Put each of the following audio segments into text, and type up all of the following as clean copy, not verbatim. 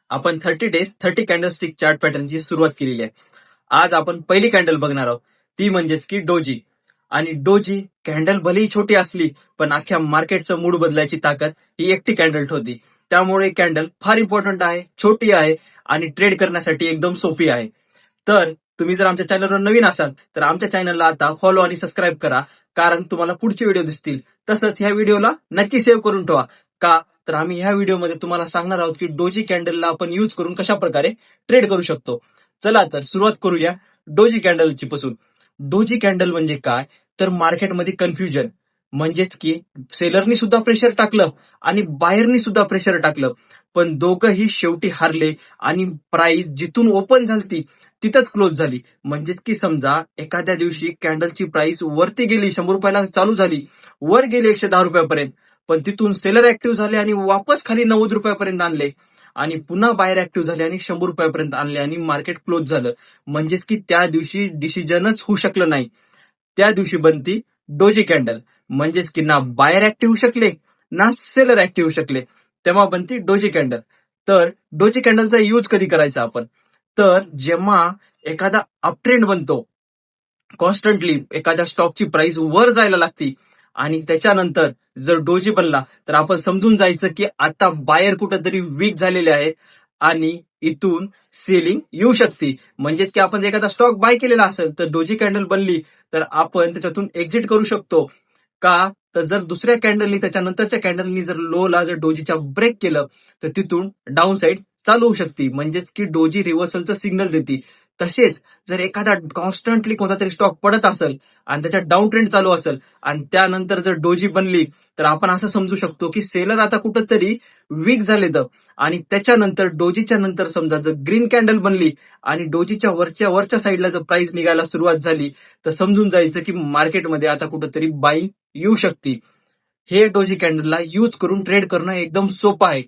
आपण 30 days 30 candlestick chart पॅटर्नची सुरुवात केलेली आहे. आज आपण पहिली कॅन्डल बघणार आहोत, ती म्हणजेच की डोजी. आणि डोजी कॅन्डल भलेही छोटी असली, पण अख्ख्या मार्केटचं मूड बदलायची ताकद ही एकटी कॅन्डल ठेवती. त्यामुळे कॅन्डल फार इम्पॉर्टंट आहे, छोटी आहे आणि ट्रेड करण्यासाठी एकदम सोपी आहे. तर तुम्ही जर आमच्या चॅनलवर नवीन असाल तर आमच्या चॅनलला आता फॉलो आणि सबस्क्राईब करा, कारण तुम्हाला पुढचे व्हिडिओ दिसतील. तसंच ह्या व्हिडिओला नक्की सेव्ह करून ठेवा. का तर आम्ही ह्या व्हिडिओमध्ये तुम्हाला सांगणार आहोत की डोजी कॅन्डलला आपण यूज करून कशा प्रकारे ट्रेड करू शकतो. चला तर सुरुवात करूया डोजी कॅन्डलची पासून. डोजी कॅन्डल म्हणजे काय, तर मार्केटमध्ये कन्फ्युजन, म्हणजेच की सेलरनी सुद्धा प्रेशर टाकलं आणि बायरनी सुद्धा प्रेशर टाकलं, पण दोघंही शेवटी हारले आणि प्राइस जिथून ओपन झाली तिथंच क्लोज झाली. म्हणजेच की समजा एखाद्या दिवशी कॅन्डलची प्राइस वरती गेली, 100 रुपयाला चालू झाली, वर गेली 110 रुपयापर्यंत, पण तिथून सेलर ऍक्टिव्ह झाले आणि वापस खाली 90 रुपयापर्यंत आणले आणि पुन्हा बाहेर ऍक्टिव्ह झाले आणि 100 रुपयापर्यंत आणले आणि मार्केट क्लोज झालं. म्हणजेच की त्या दिवशी डिसिजनच होऊ शकलं नाही. त्या दिवशी बनती डोजी कॅन्डल. म्हणजेच की ना बायर ऍक्टिव्ह होऊ शकले ना सेलर ऍक्टिव्ह होऊ शकले, तेव्हा बनती डोजी कॅन्डल. तर डोजी कॅन्डलचा यूज कधी करायचा आपण, तर जेव्हा एखादा अपट्रेंड बनतो, कॉन्स्टंटली एखाद्या स्टॉकची प्राइस वर जायला लागती आणि त्याच्यानंतर जर डोजी बनला तर आपण समजून जायचं की आता बायर कुठंतरी वीक झालेले आहे आणि इथून सेलिंग येऊ शकते. म्हणजेच की आपण एखादा स्टॉक बाय केलेला असेल तर डोजी कॅन्डल बनली तर आपण त्याच्यातून एक्झिट करू शकतो. का तर जर दुसऱ्या कॅन्डलनी त्याच्यानंतरच्या कॅन्डलनी जर लोला जर डोजीच्या ब्रेक केलं तर तिथून डाऊन साईड चालू होऊ शकते. म्हणजेच की डोजी रिव्हर्सलचं सिग्नल देते. तसेच जर एखादा कॉन्स्टंटली कोणता तरी स्टॉक पडत असेल आणि त्याच्यात डाऊन ट्रेंड चालू असेल आणि त्यानंतर जर डोजी बनली तर आपण असं समजू शकतो की सेलर आता कुठंतरी वीक झाले तर, आणि त्याच्यानंतर डोजीच्या नंतर समजा जर ग्रीन कॅन्डल बनली आणि डोजीच्या वरच्या साईडला जर प्राइस निघायला सुरुवात झाली तर समजून जायचं की मार्केटमध्ये आता कुठंतरी बाईंग येऊ शकते. हे डोजी कॅन्डलला यूज करून ट्रेड करणं एकदम सोपं आहे.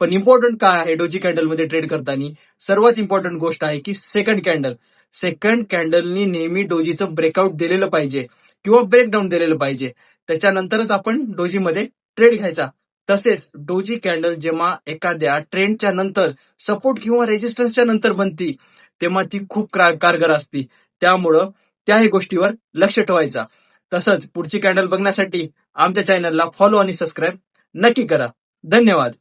पण इम्पॉर्टंट काय आहे डोजी कॅन्डलमध्ये ट्रेड करताना, सर्वात इम्पॉर्टंट गोष्ट आहे की सेकंड कॅन्डल. सेकंड कॅन्डलनी नेहमी डोजीचं ब्रेकआउट दिलेलं पाहिजे किंवा ब्रेकडाऊन दिलेलं पाहिजे, त्याच्यानंतरच आपण डोजीमध्ये ट्रेड घ्यायचा. तसेच डोजी कॅन्डल जेव्हा एखाद्या ट्रेंडच्या नंतर सपोर्ट किंवा रेजिस्टन्सच्या नंतर बनती तेव्हा ती खूप कारगर असते. त्यामुळं त्याही गोष्टीवर लक्ष ठेवायचा. तसंच पुढची कॅन्डल बघण्यासाठी आमच्या चॅनलला फॉलो आणि सबस्क्राईब नक्की करा. धन्यवाद.